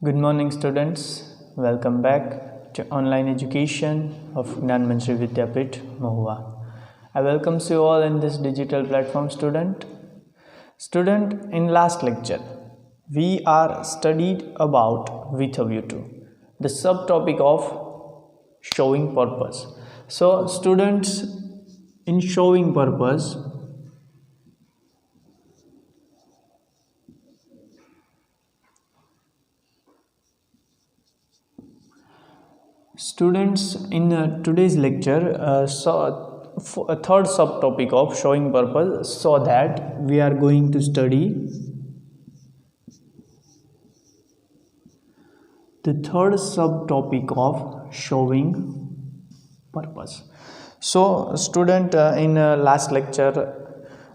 Good morning, students. Welcome back to online education of Gnan Manjri Vidyapith, Mahua. I welcome you all in this digital platform, student. In last lecture, we are studied about with a view to the subtopic of showing purpose. So, students, in showing purpose, today's lecture saw a third subtopic of showing purpose, so that we are going to study the third subtopic of showing purpose. So student, in last lecture,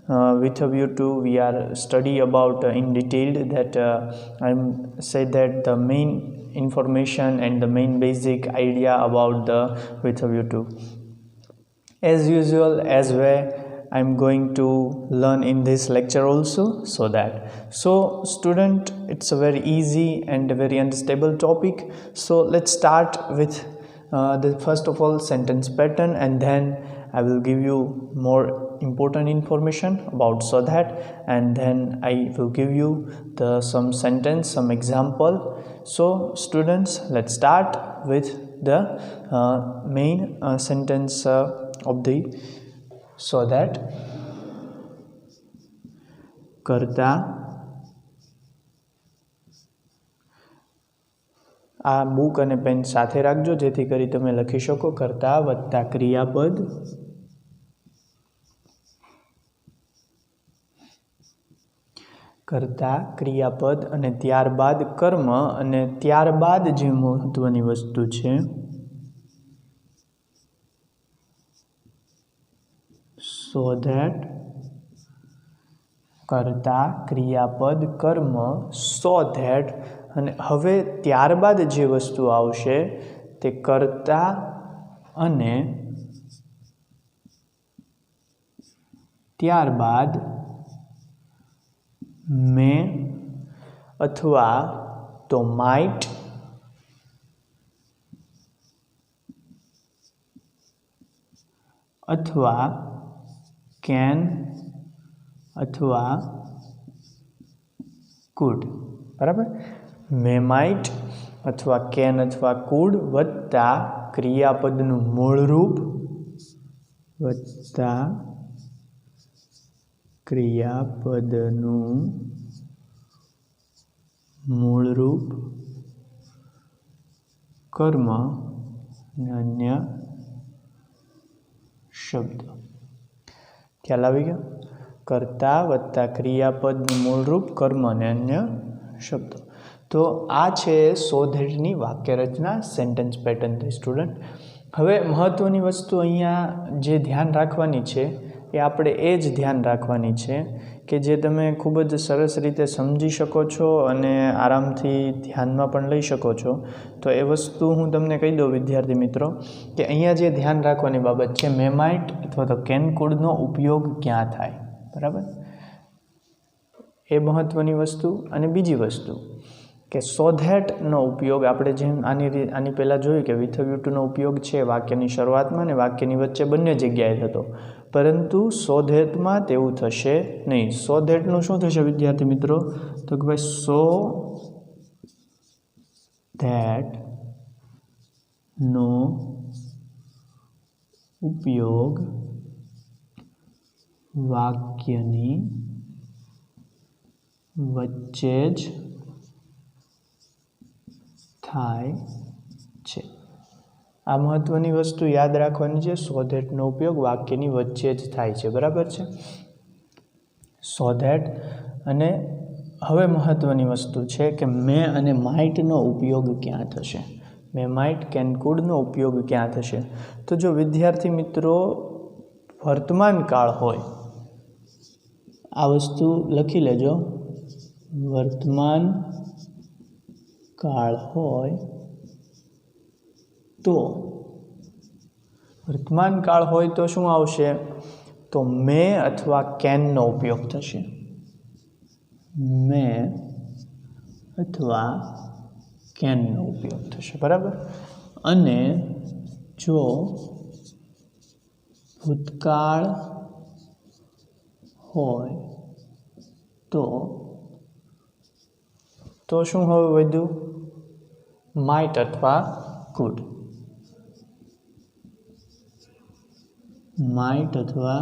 with a view to we are study about in detail that I'm said that the main information and the main basic idea about the with a view to. As usual, as way I'm going to learn in this lecture also, so student, it's a very easy and a very unstable topic. So let's start with the first of all sentence pattern, and then I will give you more important information about so that, and then I will give you some sentence, some example. So students, let's start with the main sentence of the so that કરતા આ book અને pen સાથે રાખજો જેથી કરી તમે લખી શકો કરતા વત્તા ક્રિયાપદ અને ત્યારબાદ કર્મ, અને ત્યારબાદ જે મહત્વની વસ્તુ છે so that કરતા ક્રિયાપદ કર્મ so that, અને હવે ત્યારબાદ જે વસ્તુ આવશે તે કર્તા અને ત્યારબાદ મે અથવા તો માઇટ અથવા કેન અથવા કુડ. બરાબર, મે માઇટ અથવા કેન અથવા કુડ વત્તા ક્રિયાપદનું મૂળરૂપ વત્તા ક્રિયાપદનું મૂળરૂપ કર્મ અને અન્ય શબ્દ. ખ્યાલ આવી ગયો? કર્તા વત્તા ક્રિયાપદનું મૂળરૂપ કર્મ અને અન્ય શબ્દો. તો આ છે સો ધેટની વાક્યરચના, સેન્ટેન્સ પેટર્ન થઈ સ્ટુડન્ટ. હવે મહત્ત્વની વસ્તુ અહીંયા જે ધ્યાન રાખવાની છે એ આપણે એ જ ધ્યાન રાખવાની છે કે જે તમે ખૂબ જ સરસ રીતે સમજી શકો છો અને આરામથી ધ્યાનમાં પણ લઈ શકો છો. તો એ વસ્તુ હું તમને કહી દઉં વિદ્યાર્થી મિત્રો કે અહીંયા જે ધ્યાન રાખવાની બાબત છે, મેમાઇટ અથવા તો કેનકુડનો ઉપયોગ ક્યાં થાય. બરાબર, એ મહત્ત્વની વસ્તુ. અને બીજી વસ્તુ કે સો ધેટનો ઉપયોગ આપણે જેમ આની પહેલાં જોયું કે વિથ વ્યૂ ટુનો ઉપયોગ છે વાક્યની શરૂઆતમાં અને વાક્યની વચ્ચે બંને જગ્યાએ થતો, પરંતુ સો ધેટમાં તેવું થશે નહીં. સો ધેટનું શું થશે વિદ્યાર્થી મિત્રો? તો કે ભાઈ સો ધેટનો ઉપયોગ વાક્યની વચ્ચે જ થાય છે. આ મહત્ત્વની વસ્તુ યાદ રાખવાની છે. સો ધેટનો ઉપયોગ વાક્યની વચ્ચે જ થાય છે. બરાબર છે, સો ધેટ. અને હવે મહત્ત્વની વસ્તુ છે કે મે અને માઇટનો ઉપયોગ ક્યાં થશે. મે માઇટ કેનકુડનો ઉપયોગ ક્યાં થશે? તો જો વિદ્યાર્થી મિત્રો વર્તમાન કાળ હોય, આ વસ્તુ લખી લેજો, વર્તમાન કાળ હોય તો શું આવશે? તો મે અથવા કેનનો ઉપયોગ થશે. મે અથવા કેનનો ઉપયોગ થશે, બરાબર. અને જો ભૂતકાળ હોય તો શું હવે વધ્યું? માઇટ અથવા કુડ. માઇટ અથવા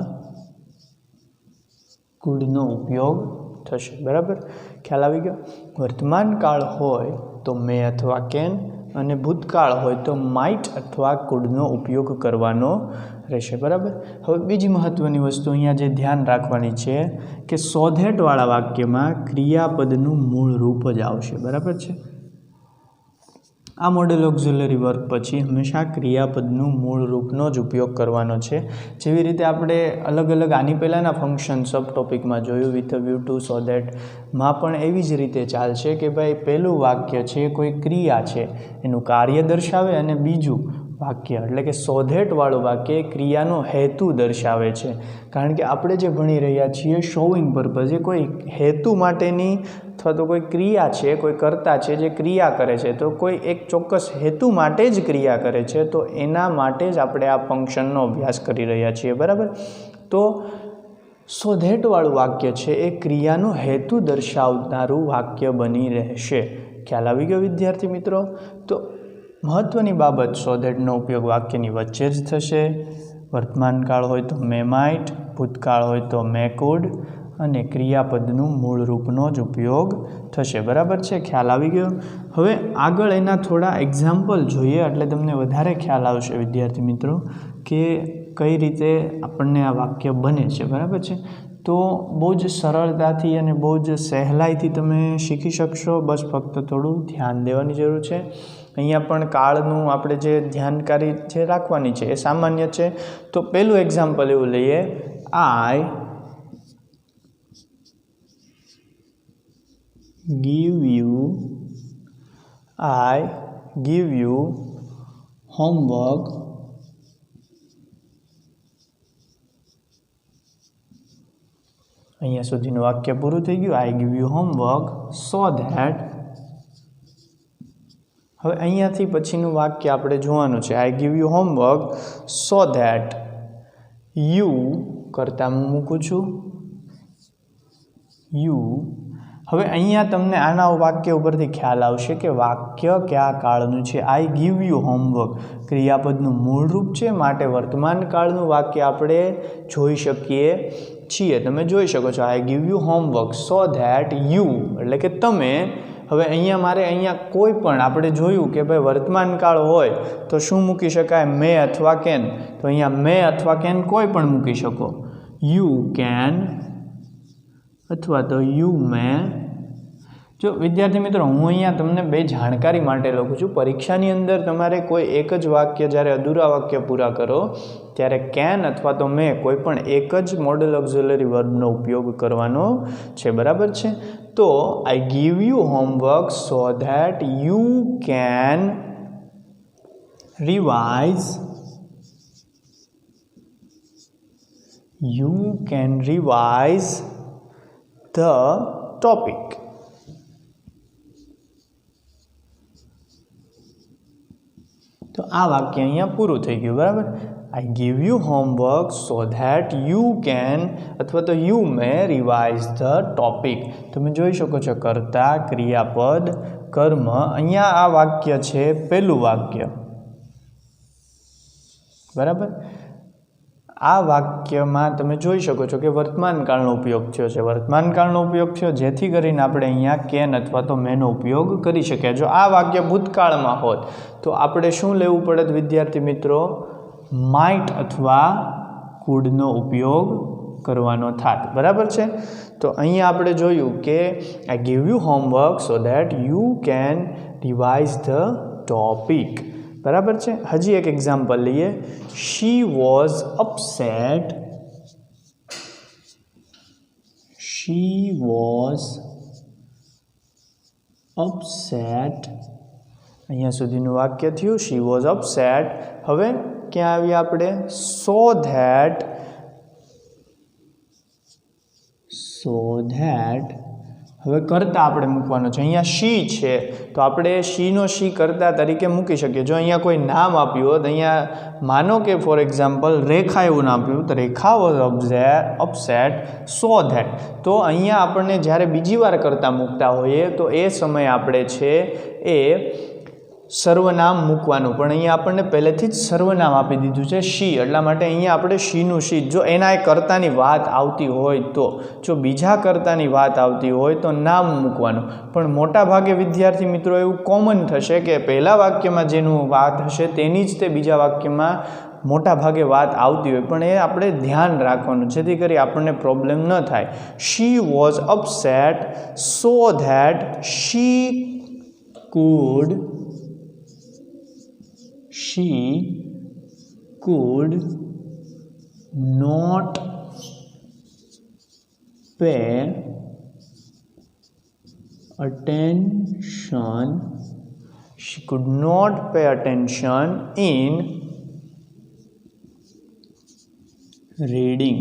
કુડનો ઉપયોગ થશે, બરાબર. ખ્યાલ આવી ગયો. વર્તમાન કાળ હોય તો મે અથવા કેન, અને ભૂતકાળ હોય તો માઇટ અથવા કુડનો ઉપયોગ કરવાનો રહેશે, બરાબર. હવે બીજી મહત્ત્વની વસ્તુ અહીંયા જે ધ્યાન રાખવાની છે કે સો ધેટવાળા વાક્યમાં ક્રિયાપદનું મૂળ રૂપ જ આવશે, બરાબર છે. આ મોડેલ ઓક્ઝિલરી વર્બ પછી હંમેશા ક્રિયાપદનું મૂળ રૂપનો જ ઉપયોગ કરવાનો છે. જેવી રીતે આપણે અલગ અલગ આની પહેલાંના ફંક્શન સબ ટોપિકમાં જોયું વિથ અ વ્યૂ ટુ સો ધેટમાં પણ એવી જ રીતે ચાલશે કે ભાઈ પહેલું વાક્ય છે કોઈ ક્રિયા છે એનું કાર્ય દર્શાવે, અને બીજું વાક્ય એટલે કે સો ધેટવાળું વાક્ય ક્રિયાનો હેતુ દર્શાવે છે. કારણ કે આપણે જે ભણી રહ્યા છીએ શોવિંગ પર્પઝ, એ કોઈ હેતુ માટેની અથવા તો કોઈ ક્રિયા છે, કોઈ કર્તા છે જે ક્રિયા કરે છે, તો કોઈ એક ચોક્કસ હેતુ માટે જ ક્રિયા કરે છે, તો એના માટે જ આપણે આ ફંક્શનનો અભ્યાસ કરી રહ્યા છીએ, બરાબર. તો સો ધેટવાળું વાક્ય છે એ ક્રિયાનો હેતુ દર્શાવનારું વાક્ય બની રહેશે. ખ્યાલ આવી ગયો વિદ્યાર્થી મિત્રો? તો મહત્ત્વની બાબત સો ધેટનો ઉપયોગ વાક્યની વચ્ચે જ થશે. વર્તમાન કાળ હોય તો મે માઇટ, ભૂતકાળ હોય તો મે કુડ, અને ક્રિયાપદનું મૂળ રૂપનો જ ઉપયોગ થશે, બરાબર છે. ખ્યાલ આવી ગયો? હવે આગળ એના થોડા એક્ઝામ્પલ જોઈએ એટલે તમને વધારે ખ્યાલ આવશે વિદ્યાર્થી મિત્રો કે કઈ રીતે આપણને આ વાક્ય બને છે, બરાબર છે. તો બહુ જ સરળતાથી અને બહુ જ સહેલાઈથી તમે શીખી શકશો. બસ ફક્ત થોડું ધ્યાન દેવાની જરૂર છે. અહીંયા પણ કાળનું આપણે જે ધ્યાનકારી જે રાખવાની છે એ સામાન્ય છે. તો પહેલું એક્ઝામ્પલ એવું લઈએ, આઈ give you homework અહીંયા સુધીનું વાક્ય પૂરું થઈ ગયું. આઈ give you homework so that. હવે અહીંયાથી પછીનું વાક્ય આપણે જોવાનું છે. આઈ give you homework so that you કરતાં હું મૂકું છું યુ. હવે અહીંયા તમને આના વાક્ય ઉપરથી ખ્યાલ આવશે કે વાક્ય કયા કાળનું છે. આઈ ગીવ યુ હોમવર્ક ક્રિયાપદનું મૂળ રૂપ છે, માટે વર્તમાન કાળનું વાક્ય આપણે જોઈ શકીએ છીએ. તમે જોઈ શકો છો આઈ give you homework so that you એટલે કે તમે. હવે અહીંયા મારે કોઈ પણ આપણે જોયું કે ભાઈ વર્તમાન કાળ હોય તો શું મૂકી શકાય? મે અથવા કેન. તો અહીંયા મે અથવા કેન કોઈ પણ મૂકી શકો. યુ કેન અથવા તો યુ મે. જો વિદ્યાર્થી મિત્રો હું અહીંયા તમને બે જાણકારી માટે લખું છું. પરીક્ષાની અંદર તમારે કોઈ એક જ વાક્ય જ્યારે અધૂરા વાક્ય પૂરા કરો ત્યારે કેન અથવા તો મે કોઈ પણ એક જ મોડેલ ઓક્ઝિલરી વર્બનો ઉપયોગ કરવાનો છે, બરાબર છે. તો આઈ give you homework so that you can revise the topic. તો આ વાક્ય અહીંયા પૂરું થઈ ગયું, બરાબર. આઈ give you homework so that you can અથવા તો you may revise the topic. તમે જોઈ શકો છો કર્તા, ક્રિયાપદ, કર્મ. અહીંયા આ વાક્ય છે પહેલું વાક્ય, બરાબર. આ વાક્યમાં તમે જોઈ શકો છો કે વર્તમાન કાળનો ઉપયોગ થયો છે. વર્તમાન કાળનો ઉપયોગ થયો જેથી કરીને આપણે અહીંયા કેન અથવા તો મેનો ઉપયોગ કરી શકીએ. જો આ વાક્ય ભૂતકાળમાં હોત તો આપણે શું લેવું પડે વિદ્યાર્થી મિત્રો? માઇટ અથવા કુડનો ઉપયોગ કરવાનો થાત, બરાબર છે. તો અહીંયા આપણે જોયું કે આઈ give you homework so that you can revise the topic, બરાબર છે. હજી એક એક્ઝામ્પલ લઈએ. શી વોઝ અપસેટ અહીંયા સુધીનું વાક્ય થયું. She was upset. હવે ક્યાં આવ્યા આપણે? સો ધેટ હવે કર્તા આપણે મૂકવાનો છે. અહીંયા શી છે તો આપણે શીનો શી કર્તા તરીકે મૂકી શકીએ. જો અહીંયા કોઈ નામ આપ્યું હોત, અહીંયા માનો કે ફોર એક્ઝામ્પલ રેખા એવું નામ આપ્યું તો રેખા વોઝ અપસેટ સો ધેટ, તો અહીંયા આપણને જ્યારે બીજી વાર કર્તા મૂકતા હોઈએ તો એ સમયે આપણે છે એ સર્વનામ મૂકવાનું, પણ અહીંયા આપણને પહેલેથી જ સર્વનામ આપી દીધું છે શી, એટલા માટે અહીંયા આપણે શીનું શી. જો એના એ કર્તાની વાત આવતી હોય તો, જો બીજા કર્તાની વાત આવતી હોય તો નામ મૂકવાનું. પણ મોટા ભાગે વિદ્યાર્થી મિત્રો એવું કોમન થશે કે પહેલા વાક્યમાં જેનું વાત હશે તેની જ તે બીજા વાક્યમાં મોટા ભાગે વાત આવતી હોય, પણ એ આપણે ધ્યાન રાખવાનું જેથી કરી આપણને પ્રોબ્લેમ ન થાય. She was upset so that she could not pay attention. She could not pay attention in reading.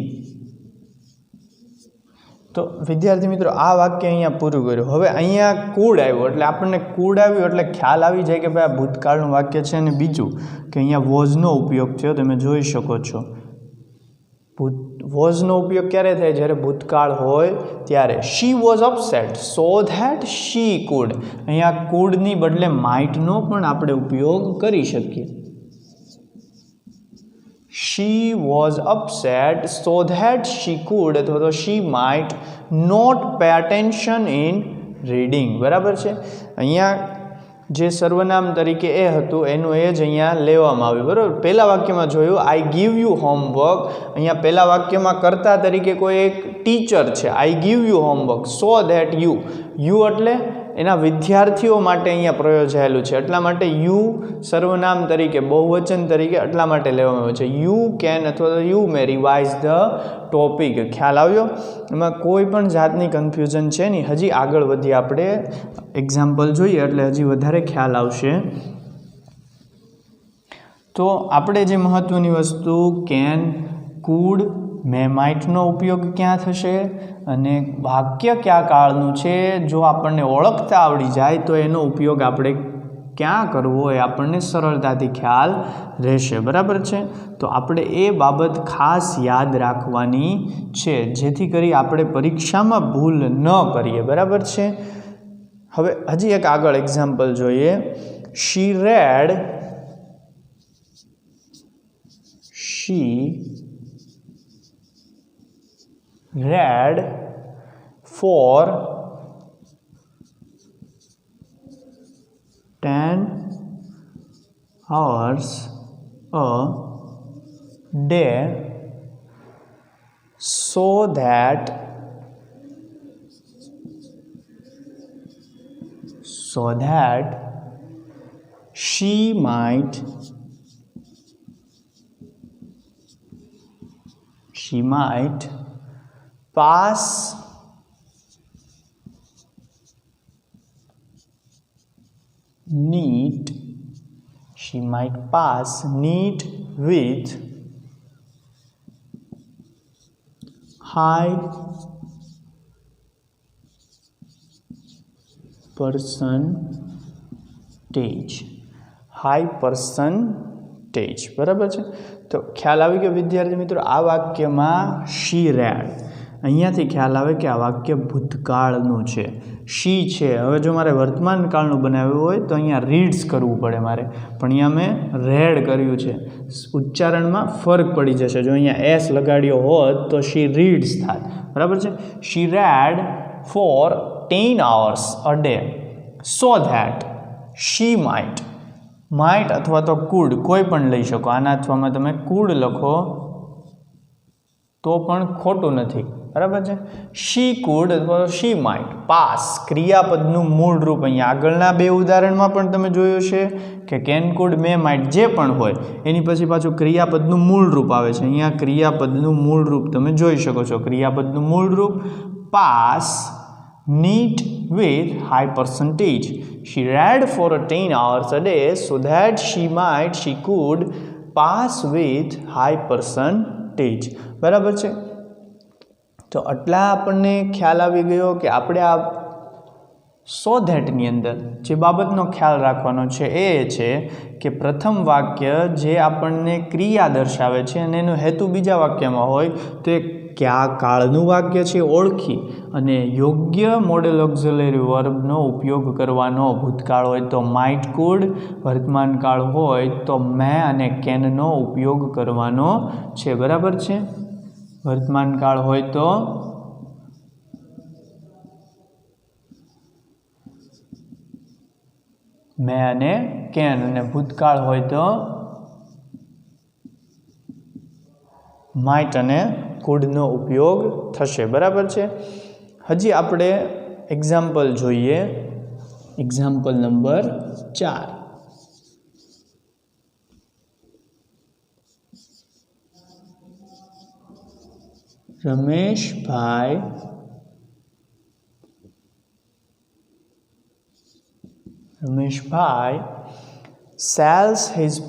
તો વિદ્યાર્થી મિત્રો આ વાક્ય અહીંયા પૂરું કર્યું. હવે અહીંયા કુડ આવ્યો એટલે આપણને કુડ આવ્યું એટલે ખ્યાલ આવી જાય કે ભાઈ આ ભૂતકાળનું વાક્ય છે. અને બીજું કે અહીંયા વોઝનો ઉપયોગ થયો, તમે જોઈ શકો છો. વોઝનો ઉપયોગ ક્યારે થાય? જ્યારે ભૂતકાળ હોય ત્યારે. She was upset so that she could, અહીંયા કુડની બદલે માઇટનો પણ આપણે ઉપયોગ કરી શકીએ. She was upset so that she could અથવા તો she might not pay attention in reading. બરાબર છે. અહીંયા જે સર્વનામ તરીકે એ હતું એનું એ જ અહીંયા લેવામાં આવ્યું. બરાબર. પહેલા વાક્યમાં જોયું આઈ ગીવ યુ હોમવર્ક, અહીંયા પહેલા વાક્યમાં કર્તા તરીકે કોઈ એક ટીચર છે. આઈ give you homework so that you એટલે એના વિદ્યાર્થીઓ માટે અહીંયા પ્રયોજાયેલું છે, એટલા માટે યુ સર્વનામ તરીકે બહુવચન તરીકે એટલા માટે લેવામાં આવ્યું છે. યુ કેન અથવા તો you may revise the topic. ખ્યાલ આવ્યો? એમાં કોઈ પણ જાતની કન્ફ્યુઝન છે નહીં. હજી આગળ વધી આપણે એક્ઝામ્પલ જોઈએ એટલે હજી વધારે ખ્યાલ આવશે. તો આપણે જે મહત્ત્વની વસ્તુ કેન, કુડ, મે, માઇટનો ઉપયોગ ક્યાં થશે અને વાક્ય કયા કાળનું છે જો આપણને ઓળખતા આવડી જાય તો એનો ઉપયોગ આપણે ક્યાં કરવો એ આપણને સરળતાથી ખ્યાલ રહેશે. બરાબર છે. તો આપણે એ બાબત ખાસ યાદ રાખવાની છે જેથી કરી આપણે પરીક્ષામાં ભૂલ ન કરીએ. બરાબર છે. હવે હજી એક આગળ એક્ઝામ્પલ જોઈએ. she read for 10 hours a day so that she might pass NEET with high percentage. બરાબર છે. તો ખ્યાલ આવી ગયો વિદ્યાર્થી મિત્રો. આ વાક્યમાં શી રેડ, અહીંયાથી ખ્યાલ આવે કે આ વાક્ય ભૂતકાળનું છે. શી છે. હવે જો મારે વર્તમાન કાળનું બનાવ્યું હોય તો અહીંયા રીડ્સ કરવું પડે મારે, પણ અહીંયા મેં રેડ કર્યું છે. ઉચ્ચારણમાં ફરક પડી જશે. જો અહીંયા એસ લગાડ્યો હોત તો શી રીડ્સ થાત. બરાબર છે. શી red four 10 hours a day so that she might અથવા તો કુડ કોઈ પણ લઈ શકો. આના અથવામાં તમે કુડ લખો તો પણ ખોટું નથી. બરાબર છે. શી કુડ અથવા તો શી માઇટ પાસ, ક્રિયાપદનું મૂળ રૂપ. અહીંયા આગળના બે ઉદાહરણમાં પણ તમે જોયું છે કે કેન, કુડ, મે, માઇટ જે પણ હોય એની પછી પાછું ક્રિયાપદનું મૂળ રૂપ આવે છે. અહીંયા ક્રિયાપદનું મૂળ રૂપ તમે જોઈ શકો છો. ક્રિયાપદનું મૂળ રૂપ pass NEET with high percentage. She read for 10 hours a day so that she could pass with high percentage. બરાબર છે. તો આટલા આપણને ખ્યાલ આવી ગયો કે આપણે આ સો ધેટની અંદર જે બાબતનો ખ્યાલ રાખવાનો છે એ છે કે પ્રથમ વાક્ય જે આપણને ક્રિયા દર્શાવે છે અને એનો હેતુ બીજા વાક્યમાં હોય તો એ કયા કાળનું વાક્ય છે ઓળખી અને યોગ્ય મોડેલ ઓક્ઝિલરી વર્બનો ઉપયોગ કરવાનો. ભૂતકાળ હોય તો માઇટ કુડ, વર્તમાન કાળ હોય તો મે અને કેનનો ઉપયોગ કરવાનો છે. બરાબર છે. વર્તમાન કાળ હોય તો મે અને કેન, અને ભૂતકાળ હોય તો માઇટ અને કુડનો ઉપયોગ થશે. બરાબર છે. હજી આપણે એક્ઝામ્પલ જોઈએ. Example number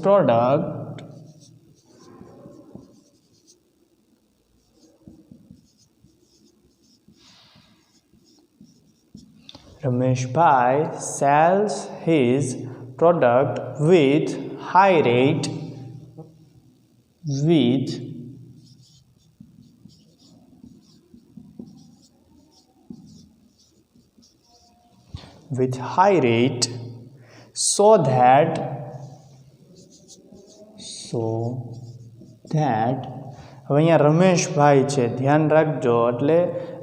4. Rameshbhai sells his product with high rate so that હવે અહીંયા રમેશભાઈ છે, ધ્યાન રાખજો. એટલે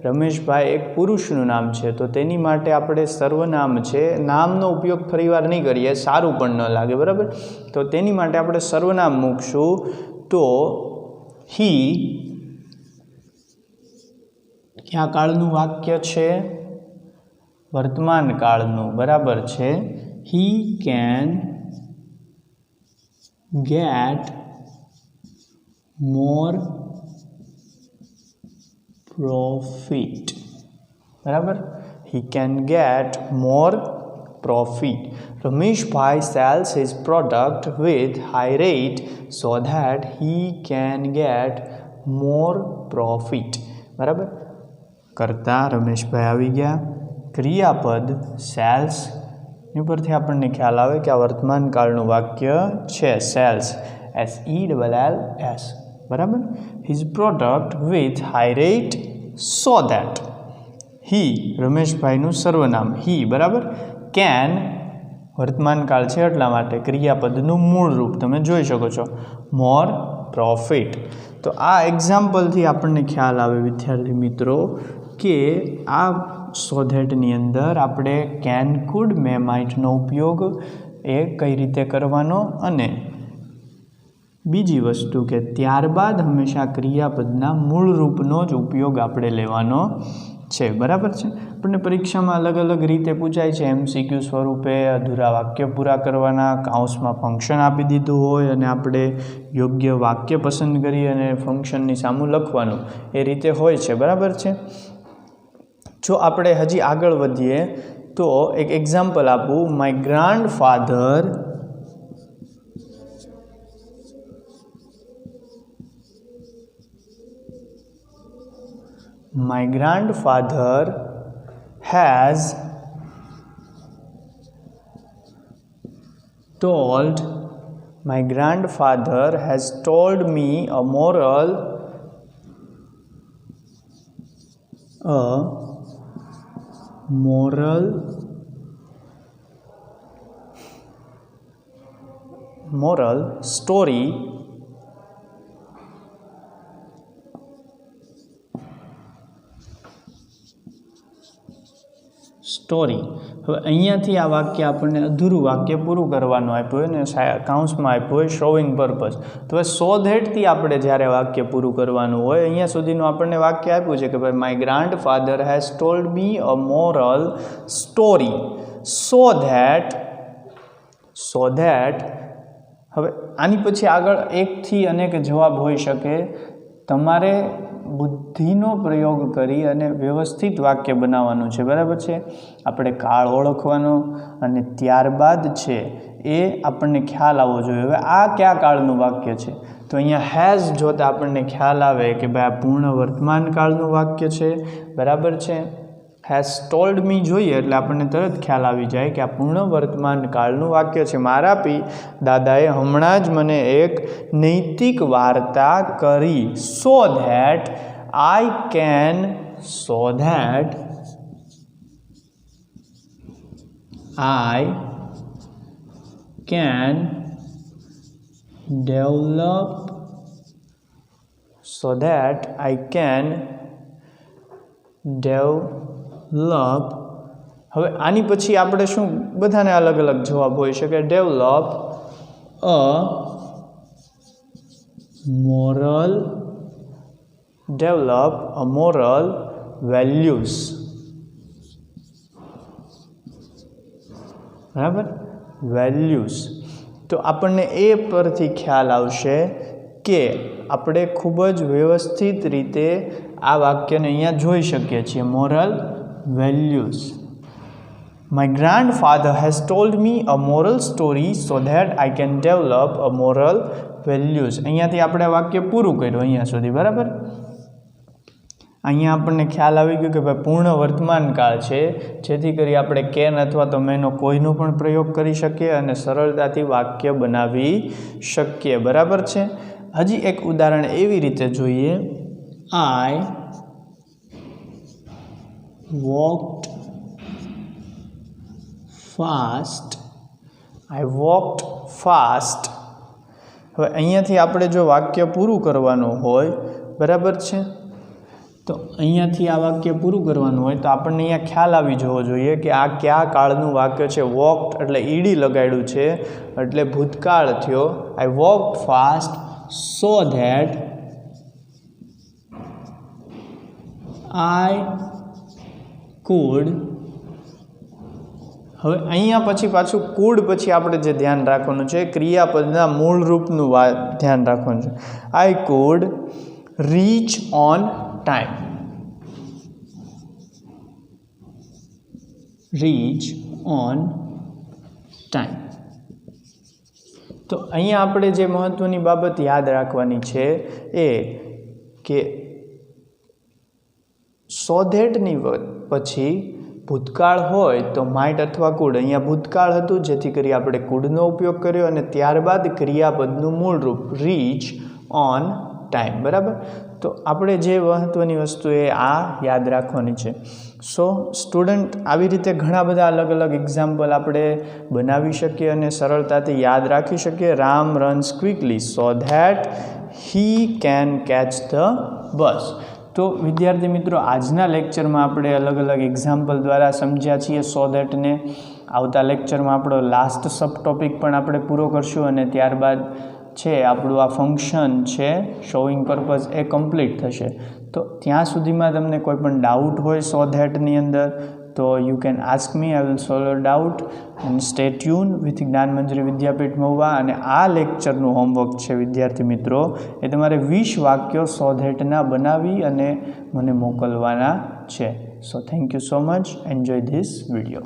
રમેશભાઈ એક પુરુષનું નામ છે તો તેની માટે આપણે સર્વનામ છે, નામનો ઉપયોગ ફરીવાર નહીં કરીએ, સારું પણ ન લાગે. બરાબર. તો તેની માટે આપણે સર્વનામ મૂકશું. તો હી કયા કાળનું વાક્ય છે? વર્તમાન કાળનું. બરાબર છે. he can get more profit. બરાબર. he can get more profit. Rameshbhai sells his product with high rate so that he can get more profit. બરાબર. કરતા રમેશભાઈ આવી ગયા. ક્રિયાપદ સેલ્સ ની પરથી આપણને ખ્યાલ આવે કે આ વર્તમાન કાળનું વાક્ય છે. Sells, SELLS. બરાબર. His product with high rate so that. He રમેશભાઈનું સર્વનામ હી. બરાબર. કેન વર્તમાન કાળ છે એટલા માટે ક્રિયાપદનું મૂળ રૂપ તમે જોઈ શકો છો, મોર પ્રોફિટ. તો આ એક્ઝામ્પલથી આપણને ખ્યાલ આવે વિદ્યાર્થી મિત્રો કે આ સો ધેટની અંદર આપણે કેન, કુડ, મે, માઇટનો ઉપયોગ એ કઈ રીતે કરવાનો, અને બીજી વસ્તુ કે ત્યારબાદ હંમેશા ક્રિયાપદના મૂળ રૂપનો જ ઉપયોગ આપણે લેવાનો છે. બરાબર છે. આપણને પરીક્ષામાં અલગ અલગ રીતે પૂછાય છે. MCQ સ્વરૂપે અધૂરા વાક્ય પૂરા કરવાના, કાઉન્સમાં ફંક્શન આપી દીધું હોય અને આપણે યોગ્ય વાક્ય પસંદ કરી અને ફંક્શનની સામું લખવાનું, એ રીતે હોય છે. બરાબર છે. જો આપણે હજી આગળ વધીએ તો એક એક્ઝામ્પલ આપું. My grandfather has told me a moral story હવે અહીંયાથી આ વાક્ય આપણને અધૂરું વાક્ય પૂરું કરવાનું આપ્યું હોય ને કાઉન્સમાં આપ્યું હોય શોવિંગ પર્પઝ. તો હવે સો ધેટથી આપણે જ્યારે વાક્ય પૂરું કરવાનું હોય, અહીંયા સુધીનું આપણને વાક્ય આપ્યું છે કે ભાઈ my grandfather has told me a moral story so that. હવે આની પછી આગળ એકથી અનેક જવાબ હોઈ શકે. તમારે બુદ્ધિનો પ્રયોગ કરી અને વ્યવસ્થિત વાક્ય બનાવવાનું છે. બરાબર છે. આપણે કાળ ઓળખવાનો અને ત્યારબાદ છે એ આપણને ખ્યાલ આવવો જોઈએ. હવે આ કયા કાળનું વાક્ય છે? તો અહીંયા હેઝ જોતા આપણને ખ્યાલ આવે કે ભાઈ આ પૂર્ણ વર્તમાન કાળનું વાક્ય છે. બરાબર છે. હેઝ ટોલ્ડ મી જોઈએ એટલે આપણને તરત ખ્યાલ આવી જાય કે આ પૂર્ણ વર્તમાન કાળનું વાક્ય છે. મારા દાદાએ હમણાં જ મને એક નૈતિક વાર્તા કરી. So that I can develop. હવે આની પછી આપણે શું બધાને અલગ અલગ જવાબ હોઈ શકે. ડેવલપ અ મોરલ વેલ્યુઝ. બરાબર, વેલ્યુઝ. તો આપણને એ પરથી ખ્યાલ આવશે કે આપણે ખૂબ જ વ્યવસ્થિત રીતે આ વાક્યને અહીંયા જોઈ શકીએ છીએ. Moral values. My grandfather has told me a moral story so that I can develop a moral values. અહીંયાથી આપણે વાક્ય પૂરું કર્યું અહીંયા સુધી. બરાબર, અહીંયા આપણને ખ્યાલ આવી ગયો કે ભાઈ પૂર્ણ વર્તમાન કાળ છે, જેથી કરી આપણે કેન અથવા તો મેનો કોઈનો પણ પ્રયોગ કરી શકીએ અને સરળતાથી વાક્ય બનાવી શકીએ. બરાબર છે. હજી એક ઉદાહરણ એવી રીતે જોઈએ. I walked fast. હવે અહીંયાથી આપણે જો વાક્ય પૂરું કરવાનું હોય, બરાબર છે, તો અહીંયાથી આ વાક્ય પૂરું કરવાનું હોય તો આપણને અહીંયા ખ્યાલ આવી જવો જોઈએ કે આ કયા કાળનું વાક્ય છે. વોકડ એટલે ઈડી લગાડ્યું છે એટલે ભૂતકાળ થયો. I walked fast so that I could. હવે અહીંયા પછી પાછું કુડ પછી આપણે જે ધ્યાન રાખવાનું છે ક્રિયાપદના મૂળ રૂપનું ધ્યાન રાખવાનું છે. I could reach on time. તો અહીંયા આપણે જે મહત્વની બાબત યાદ રાખવાની છે એ કે સો ધેટની પછી ભૂતકાળ હોય તો માઇટ અથવા કુડ. અહીંયા ભૂતકાળ હતું જેથી કરી આપણે કુડનો ઉપયોગ કર્યો અને ત્યારબાદ ક્રિયાપદનું મૂળ રૂપ રીચ ઓન ટાઈમ. બરાબર, તો આપણે જે મહત્વની વસ્તુ એ આ યાદ રાખવાની છે. સો સ્ટુડન્ટ, આવી રીતે ઘણા બધા અલગ અલગ એક્ઝામ્પલ આપણે બનાવી શકીએ અને સરળતાથી યાદ રાખી શકીએ. Ram runs quickly so that he can catch the bus. તો વિદ્યાર્થી મિત્રો, આજના લેક્ચરમાં આપણે અલગ અલગ એક્ઝામ્પલ દ્વારા સમજ્યા છીએ સો ધેટને. આવતા લેક્ચરમાં આપણો લાસ્ટ સબ ટોપિક પણ આપણે પૂરો કરશું અને ત્યારબાદ છે આપણું આ ફંક્શન છે શોઈંગ પર્પઝ એ કમ્પ્લીટ થશે. તો ત્યાં સુધીમાં તમને કોઈ પણ ડાઉટ હોય સો ધેટની અંદર તો you can ask me. I will solve your doubt and stay tune with Gyanmanjari Vidyapith Mahuva. અને આ લેક્ચરનું હોમવર્ક છે વિદ્યાર્થી મિત્રો એ તમારે 20 વાક્યો સો ધેટના બનાવી અને મને મોકલવાના છે. So thank you so much. Enjoy this video.